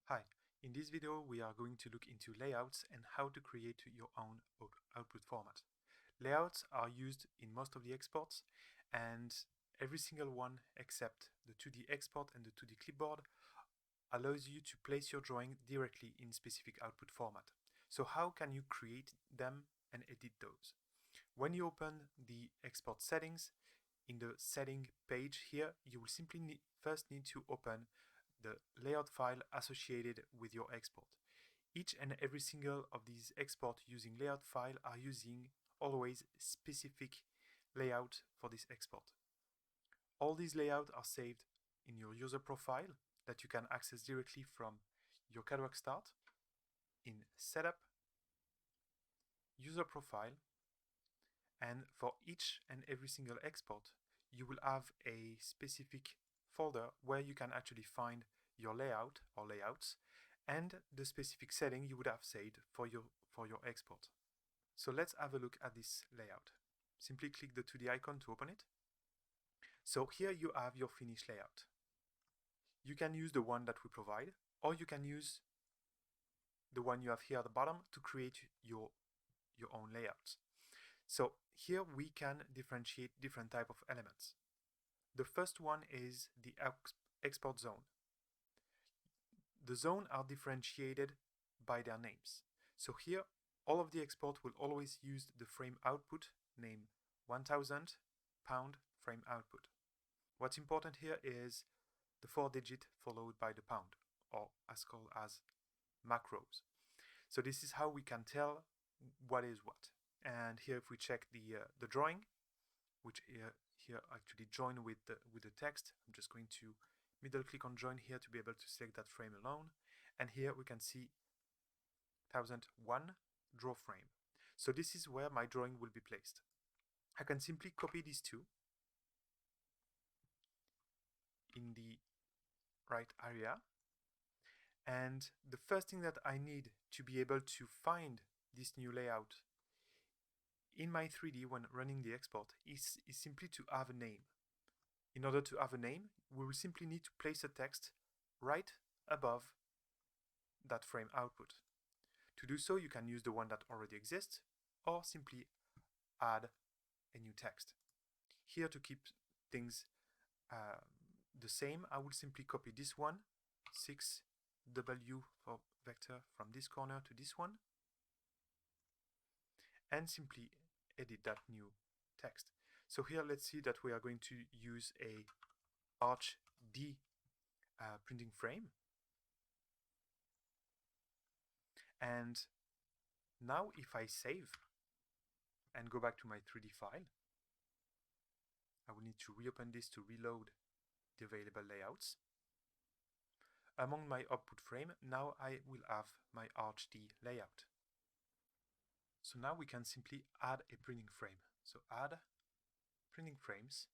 Hi, in this video we are going to look into layouts and how to create your own output format. Layouts are used in most of the exports, and every single one except the 2D export and the 2D clipboard allows you to place your drawing directly in specific output format. So how can you create them and edit those? When you open the export settings, in the setting page here, you will simply first need to open the layout file associated with your export. Each and every single of these export using layout file are using always specific layout for this export. All these layouts are saved in your user profile that you can access directly from your Cadwork Start in Setup, User Profile, and for each and every single export, you will have a specific folder where you can actually find your layout or layouts and the specific setting you would have saved for your export. So let's have a look at this layout. Simply click the 2D icon to open it. So here you have your finished layout. You can use the one that we provide, or you can use the one you have here at the bottom to create your own layouts. So here we can differentiate different type of elements. The first one is the export zone. The zones are differentiated by their names. So here, all of the export will always use the frame output name 1000 pound frame output. What's important here is the 4-digit followed by the pound, or as called as macros. So this is how we can tell what is what. And here, if we check the drawing, which here actually join with the text, I'm just going to middle click on join here to be able to select that frame alone. And here we can see 1001 draw frame. So this is where my drawing will be placed. I can simply copy these two in the right area. And the first thing that I need to be able to find this new layout in my 3D when running the export is simply to have a name. In order to have a name, we will simply need to place a text right above that frame output. To do so, you can use the one that already exists, or simply add a new text. Here, to keep things the same, I will simply copy this one, 6W for vector from this corner to this one, and simply edit that new text. So here, let's see that we are going to use a Arch D printing frame. And now if I save and go back to my 3D file, I will need to reopen this to reload the available layouts. Among my output frame, now I will have my Arch D layout. So now we can simply add a printing frame. So add printing frames.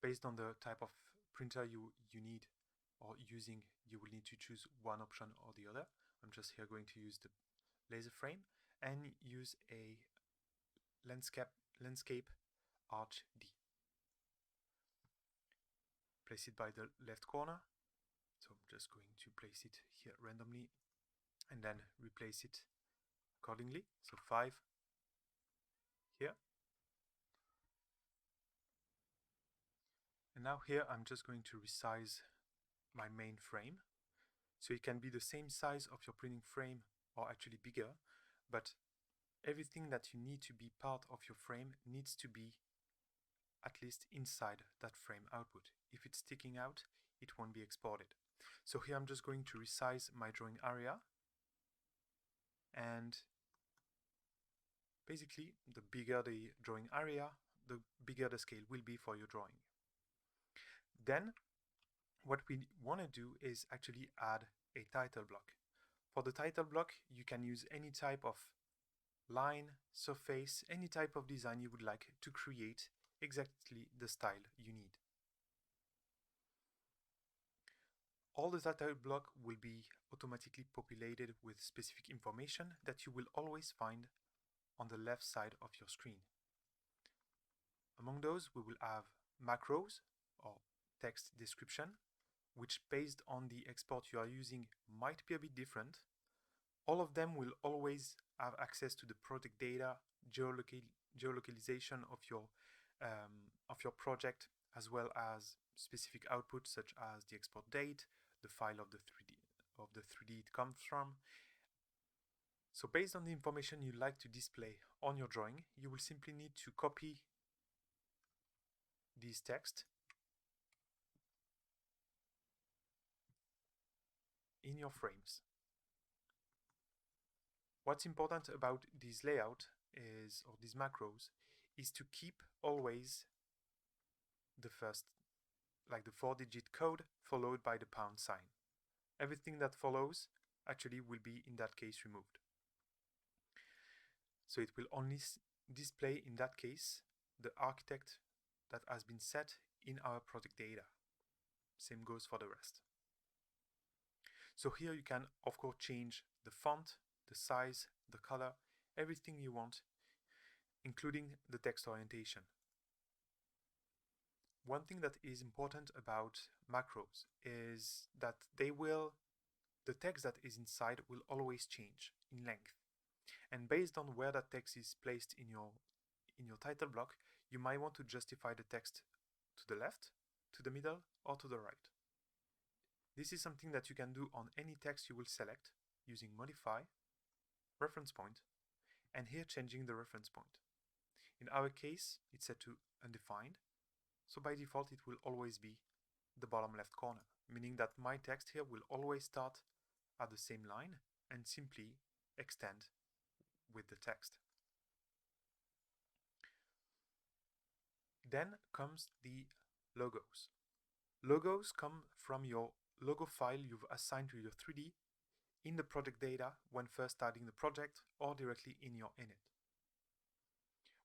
Based on the type of printer you need or using, you will need to choose one option or the other. I'm just here going to use the laser frame and use a landscape Arch D. Place it by the left corner. So I'm just going to place it here randomly and then replace it accordingly. So 5 here. And now here I'm just going to resize my main frame. So it can be the same size of your printing frame or actually bigger, but everything that you need to be part of your frame needs to be at least inside that frame output. If it's sticking out, it won't be exported. So here I'm just going to resize my drawing area, and basically the bigger the drawing area, the bigger the scale will be for your drawing. Then what we want to do is actually add a title block. For the title block, you can use any type of line, surface, any type of design you would like to create exactly the style you need. All the title block will be automatically populated with specific information that you will always find on the left side of your screen. Among those, we will have macros or text description, which based on the export you are using might be a bit different. All of them will always have access to the project data, geolocalization of your project, as well as specific outputs such as the export date, the file of the 3D it comes from. So based on the information you like to display on your drawing, you will simply need to copy this text in your frames. What's important about this layout is, or these macros, is to keep always the first, like the 4-digit code followed by the pound sign. Everything that follows actually will be in that case removed. So it will only display in that case the architect that has been set in our project data. Same goes for the rest. So here you can of course change the font, the size, the color, everything you want, including the text orientation. One thing that is important about macros is that the text that is inside will always change in length. And based on where that text is placed in your title block, you might want to justify the text to the left, to the middle, or to the right. This is something that you can do on any text you will select using modify, reference point, and here changing the reference point. In our case, it's set to undefined, so by default it will always be the bottom left corner, meaning that my text here will always start at the same line and simply extend with the text. Then comes the logos. Logos come from your logo file you've assigned to your 3D in the project data when first starting the project or directly in your init.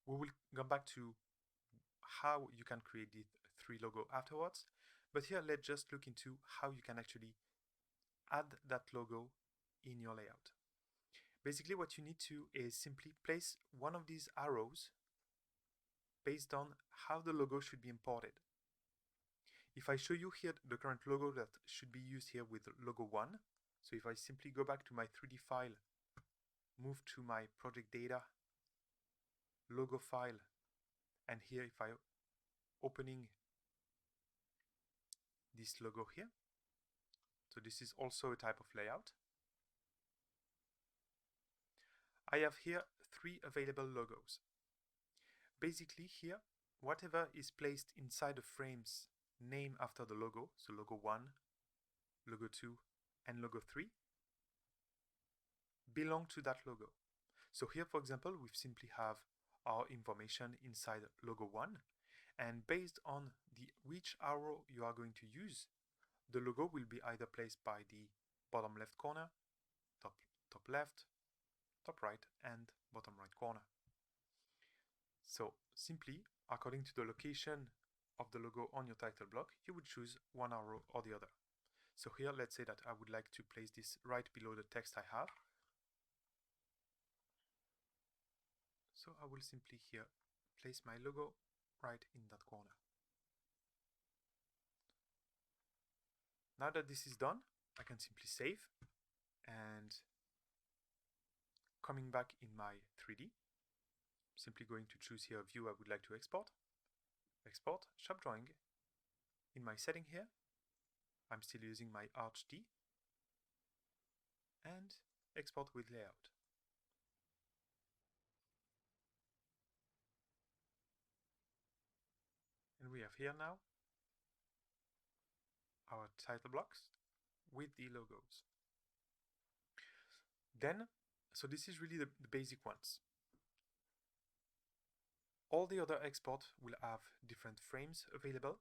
We will come back to how you can create the 3 logo afterwards, but here let's just look into how you can actually add that logo in your layout. Basically what you need to is simply place one of these arrows based on how the logo should be imported. If I show you here the current logo that should be used here with logo 1, so if I simply go back to my 3D file, move to my project data, logo file, and here if I opening this logo here, so this is also a type of layout. I have here 3 available logos. Basically here, whatever is placed inside the frames name after the logo, so logo 1, logo 2, and logo 3, belong to that logo. So here, for example, we simply have our information inside logo 1, and based on which arrow you are going to use, the logo will be either placed by the bottom left corner, top left, top right, and bottom right corner. So simply, according to the location of the logo on your title block, you would choose one arrow or the other. So here, let's say that I would like to place this right below the text I have. So I will simply here place my logo right in that corner. Now that this is done, I can simply save, and coming back in my 3D, simply going to choose here a view I would like to export, shop drawing. In my setting here, I'm still using my Arch D, and export with layout. And we have here now our title blocks with the logos. Then, so this is really the basic ones. All the other exports will have different frames available,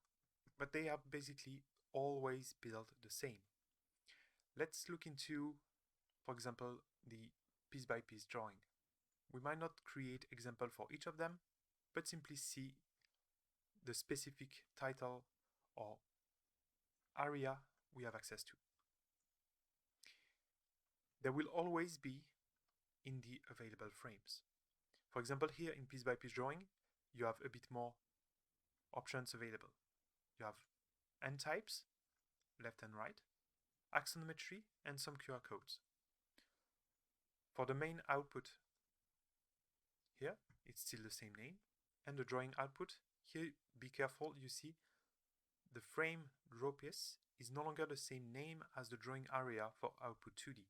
but they are basically always built the same. Let's look into, for example, the piece-by-piece drawing. We might not create example for each of them, but simply see the specific title or area we have access to. There will always be in the available frames. For example, here in piece-by-piece drawing, you have a bit more options available. You have end types, left and right, axonometry, and some QR codes. For the main output here, it's still the same name, and the drawing output, here be careful, you see the frame draw piece is no longer the same name as the drawing area for output 2D.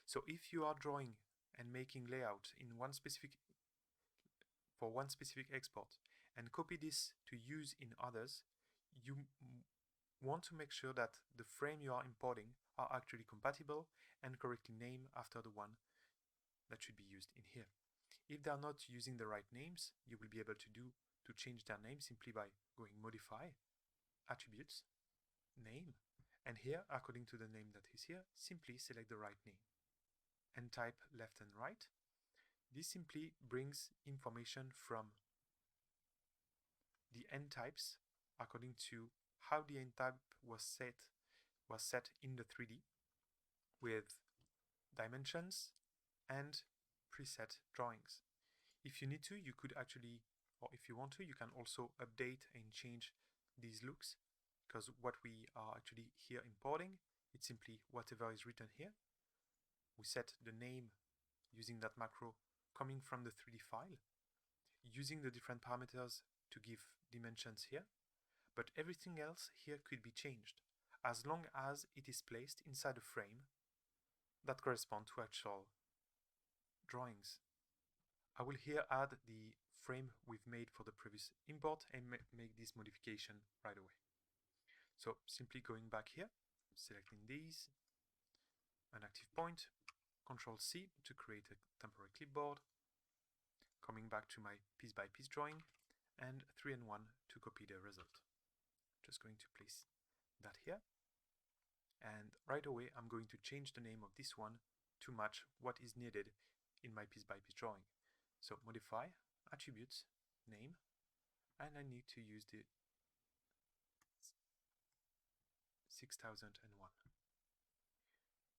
So if you are drawing and making layout in one specific export and copy this to use in others, you want to make sure that the frame you are importing are actually compatible and correctly named after the one that should be used in here. If they are not using the right names, you will be able to change their name simply by going modify, attributes, name, and here, according to the name that is here, simply select the right name and type left and right. This simply brings information from the end types according to how the end type was set in the 3D with dimensions and preset drawings. If you need to, you could actually, or if you want to, you can also update and change these looks, because what we are actually here importing, it's simply whatever is written here. We set the name using that macro coming from the 3D file, using the different parameters to give dimensions here, but everything else here could be changed as long as it is placed inside a frame that correspond to actual drawings. I will here add the frame we've made for the previous import and make this modification right away. So simply going back here, selecting these, an active point, Control C to create a temporary clipboard, coming back to my piece by piece drawing, and 3 and 1 to copy the result. Just going to place that here, and right away I'm going to change the name of this one to match what is needed in my piece by piece drawing. So modify, attributes, name, and I need to use the 6001.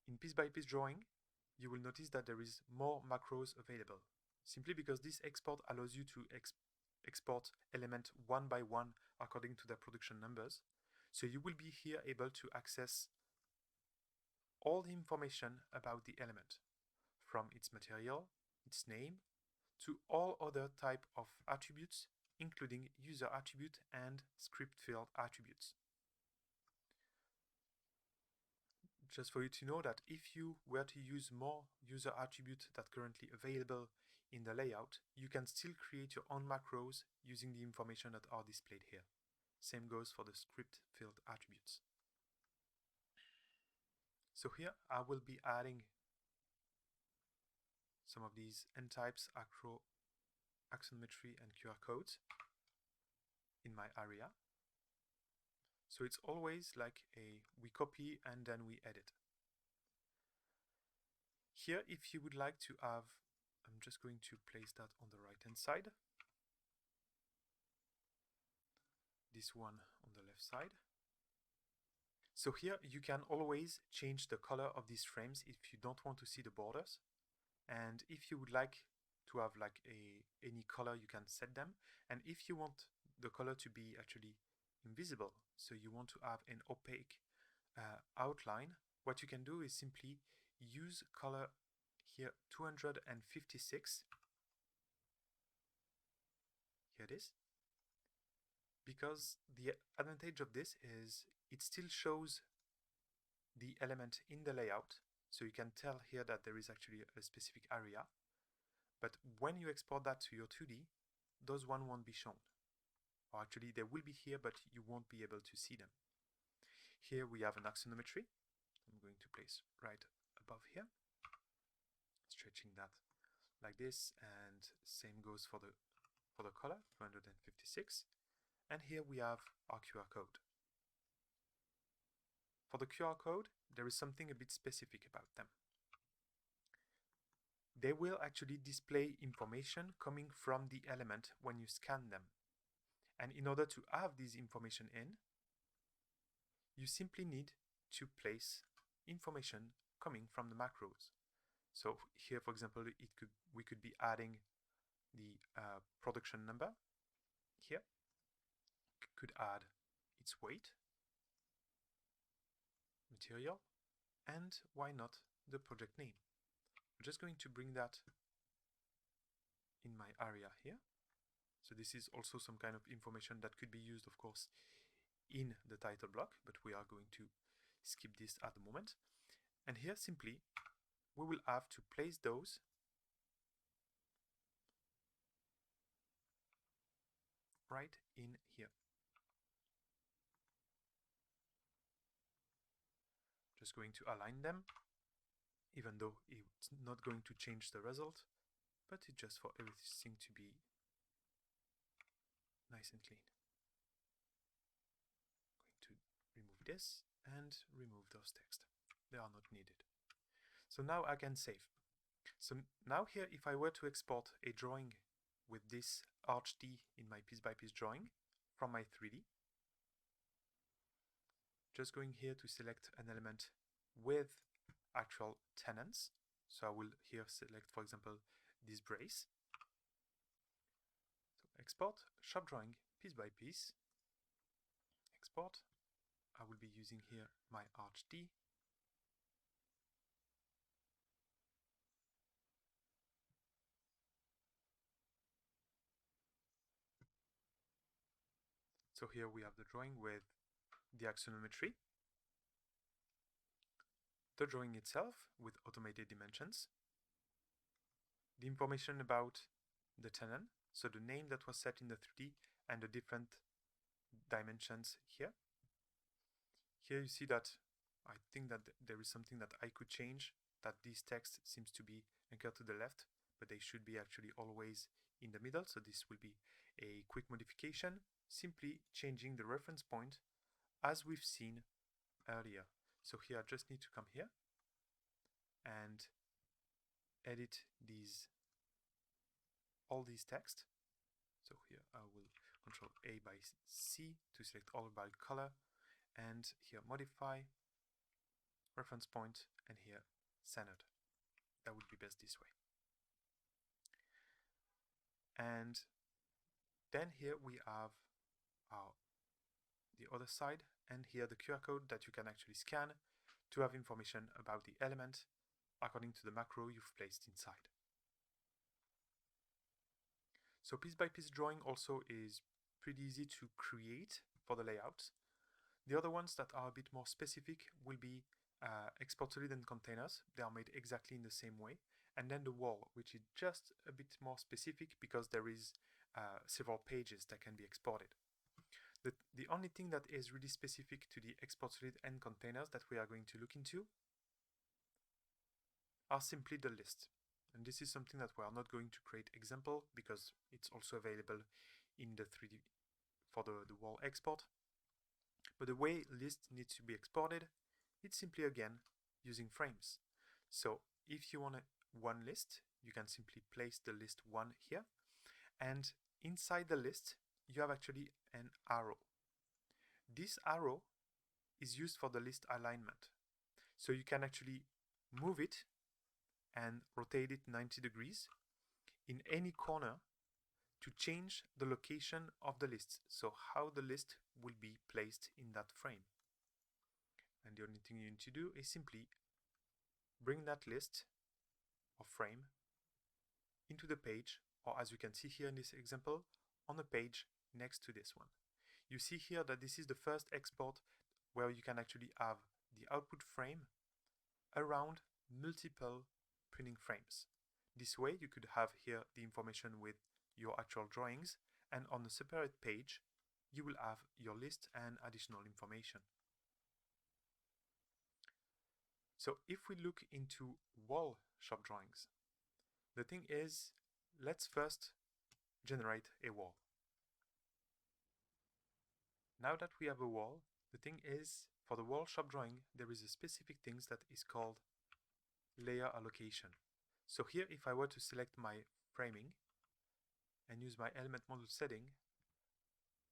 In piece by piece drawing, you will notice that there is more macros available, simply because this export allows you to export element one by one according to their production numbers. So you will be here able to access all the information about the element, from its material, its name, to all other type of attributes, including user attribute and script field attributes. Just for you to know that if you were to use more user attributes that currently available in the layout, you can still create your own macros using the information that are displayed here. Same goes for the script field attributes. So here I will be adding some of these end types, axonometry, and QR codes in my area. So it's always like we copy and then we edit. Here, if you would like to have, I'm just going to place that on the right hand side, this one on the left side. So here you can always change the color of these frames if you don't want to see the borders, and if you would like to have like any color, you can set them. And if you want the color to be actually invisible, so you want to have an opaque outline, what you can do is simply use color here 256. Here it is. Because the advantage of this is it still shows the element in the layout, so you can tell here that there is actually a specific area, but when you export that to your 2D, those one won't be shown. Or actually they will be here, but you won't be able to see them. Here we have an axonometry. I'm going to place right above here, stretching that like this, and same goes for the color, 256. And here we have our QR code. For the QR code, there is something a bit specific about them. They will actually display information coming from the element when you scan them. And in order to have this information in, you simply need to place information coming from the macros. So here, for example, we could be adding the production number here. Could add its weight, material, and why not the project name. I'm just going to bring that in my area here. So this is also some kind of information that could be used, of course, in the title block, but we are going to skip this at the moment. And here simply we will have to place those right in here. Just going to align them, even though it's not going to change the result, but it's just for everything to be nice and clean. Going to remove this and remove those text. They are not needed. So now I can save. So now here, if I were to export a drawing with this arch-D in my piece-by-piece drawing from my 3D, just going here to select an element with actual tenants. So I will here select, for example, this brace. So export, shop drawing, piece by piece. Export. I will be using here my arch-D. So here we have the drawing with the axonometry, the drawing itself with automated dimensions, the information about the tenant, so the name that was set in the 3D and the different dimensions here. Here you see that I think that there is something that I could change, that this text seems to be anchored to the left, but they should be actually always in the middle. So this will be a quick modification, simply changing the reference point as we've seen earlier. So here I just need to come here and edit all these text. So here I will Control A by C to select all by color, and here modify, reference point, and here centered. That would be best this way. And then here we have the other side, and here the QR code that you can actually scan to have information about the element according to the macro you've placed inside. So piece-by-piece drawing also is pretty easy to create for the layout. The other ones that are a bit more specific will be export solid and containers. They are made exactly in the same way. And then the wall, which is just a bit more specific because there is several pages that can be exported. The only thing that is really specific to the export solid and containers that we are going to look into are simply the list. And this is something that we are not going to create example because it's also available in the 3D for the wall export. But the way list needs to be exported, it's simply again using frames. So if you want one list, you can simply place the list 1 here, and inside the list you have actually an arrow. This arrow is used for the list alignment. So you can actually move it and rotate it 90 degrees in any corner to change the location of the list, so how the list will be placed in that frame. And the only thing you need to do is simply bring that list or frame into the page, or as you can see here in this example, on the page next to this one. You see here that this is the first export where you can actually have the output frame around multiple printing frames. This way you could have here the information with your actual drawings, and on a separate page you will have your list and additional information. So if we look into wall shop drawings, the thing is, let's first generate a wall. Now that we have a wall, the thing is, for the wall shop drawing there is a specific thing that is called layer allocation. So here, if I were to select my framing and use my element model setting,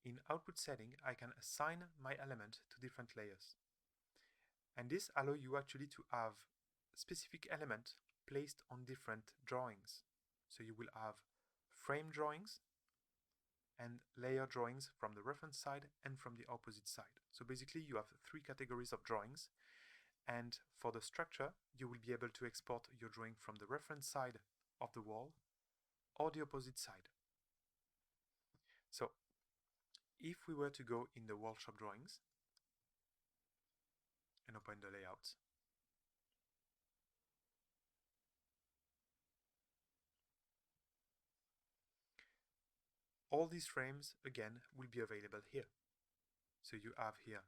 in output setting I can assign my element to different layers. And this allows you actually to have specific element placed on different drawings. So you will have frame drawings and layer drawings from the reference side and from the opposite side. So basically you have 3 categories of drawings, And for the structure, you will be able to export your drawing from the reference side of the wall or the opposite side. So if we were to go in the wall shop drawings and open the layouts, all these frames again will be available here. So you have here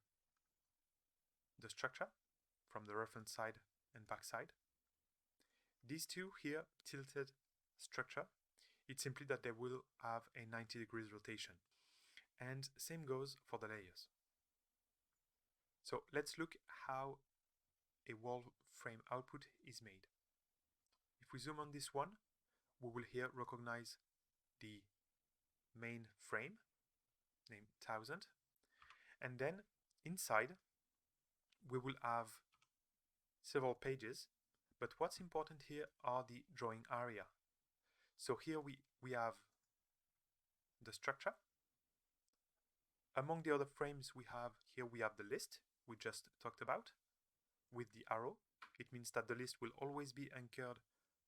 the structure from the reference side and back side. These two here, tilted structure, it's simply that they will have a 90 degrees rotation. And same goes for the layers. So let's look how a wall frame output is made. If we zoom on this one, we will here recognize the main frame named 1000, and then inside we will have several pages, but what's important here are the drawing area. So here we have the structure. Among the other frames we have the list we just talked about with the arrow. It means that the list will always be anchored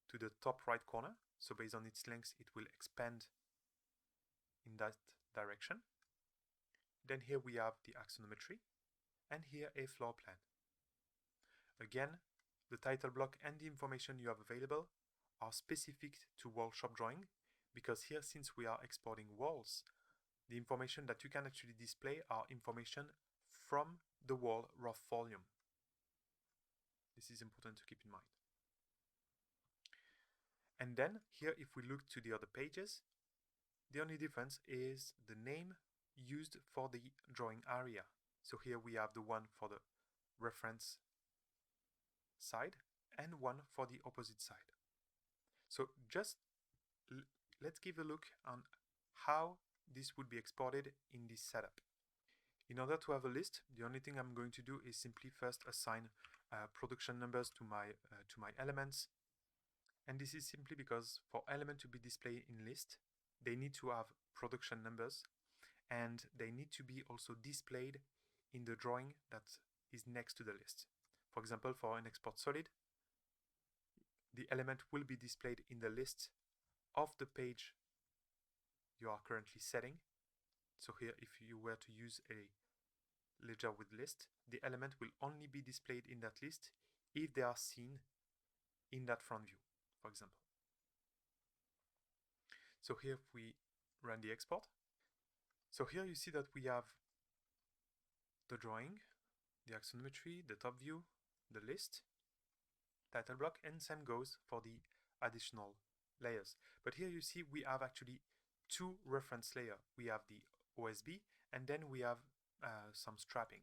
to the top right corner, so based on its length it will expand in that direction. Then here we have the axonometry, and here a floor plan. Again, the title block and the information you have available are specific to wall shop drawing, because here, since we are exporting walls, the information that you can actually display are information from the wall rough volume. This is important to keep in mind. And then here, if we look to the other pages, the only difference is the name used for the drawing area. So here we have the one for the reference side and one for the opposite side. So just let's give a look on how this would be exported in this setup. In order to have a list, the only thing I'm going to do is simply first assign production numbers to my elements. And this is simply because for element to be displayed in list, they need to have production numbers, and they need to be also displayed in the drawing that is next to the list. For example, for an export solid, the element will be displayed in the list of the page you are currently setting. So here, if you were to use a ledger with list, the element will only be displayed in that list if they are seen in that front view, for example. So here, if we run the export, so here you see that we have the drawing, the axonometry, the top view, the list, title block, and same goes for the additional layers. But here you see we have actually two reference layers. We have the OSB, and then we have some strapping.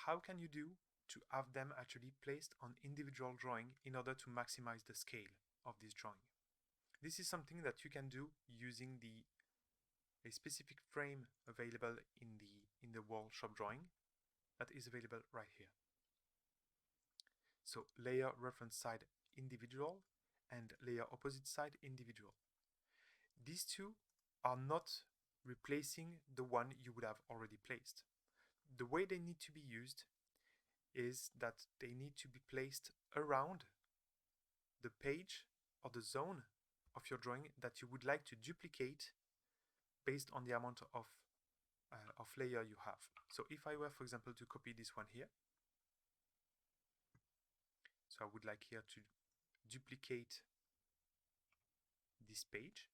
How can you do to have them actually placed on individual drawing in order to maximize the scale of this drawing? This is something that you can do using a specific frame available in the wall shop drawing that is available right here. So layer reference side individual and layer opposite side individual. These two are not replacing the one you would have already placed. The way they need to be used is that they need to be placed around the page or the zone of your drawing that you would like to duplicate based on the amount of layer you have. So if I were, for example, to copy this one here, so I would like here to duplicate this page.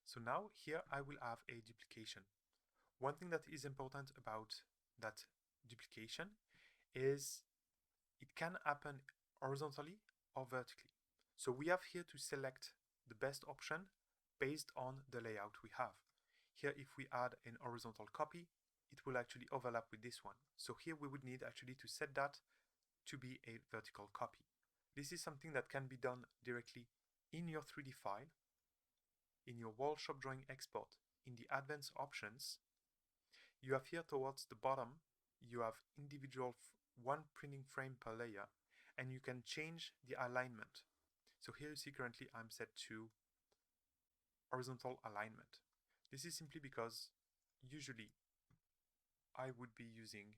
So now here I will have a duplication. One thing that is important about that duplication is it can happen horizontally or vertically. So we have here to select the best option based on the layout we have. Here, if we add an horizontal copy, it will actually overlap with this one. So here we would need actually to set that to be a vertical copy. This is something that can be done directly in your 3D file, in your wall shop drawing export, in the advanced options. You have here towards the bottom, you have individual one printing frame per layer, and you can change the alignment. So here you see currently I'm set to horizontal alignment. This is simply because usually I would be using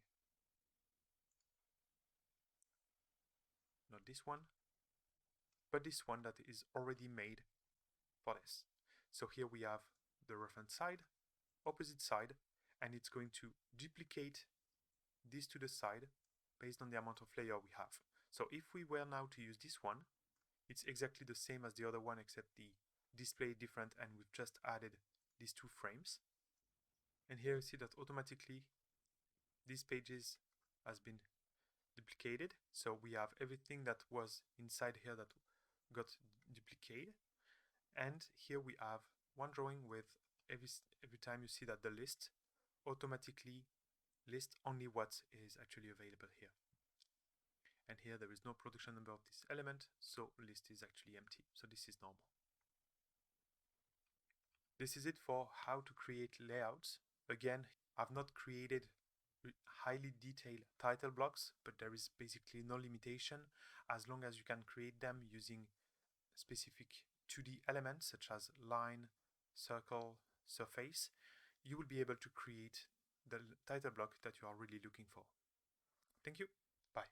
not this one, but this one that is already made for this. So here we have the reference side, opposite side, and it's going to duplicate this to the side based on the amount of layer we have. So if we were now to use this one, it's exactly the same as the other one except the display different, and we've just added these two frames. And here you see that automatically these pages has been duplicated. So we have everything that was inside here that got duplicated. And here we have one drawing with every time you see that the list automatically lists only what is actually available here. And here there is no production number of this element, so list is actually empty. So this is normal. This is it for how to create layouts. Again, I've not created highly detailed title blocks, but there is basically no limitation as long as you can create them using specific 2D elements such as line, circle, surface. You will be able to create the title block that you are really looking for. Thank you. Bye.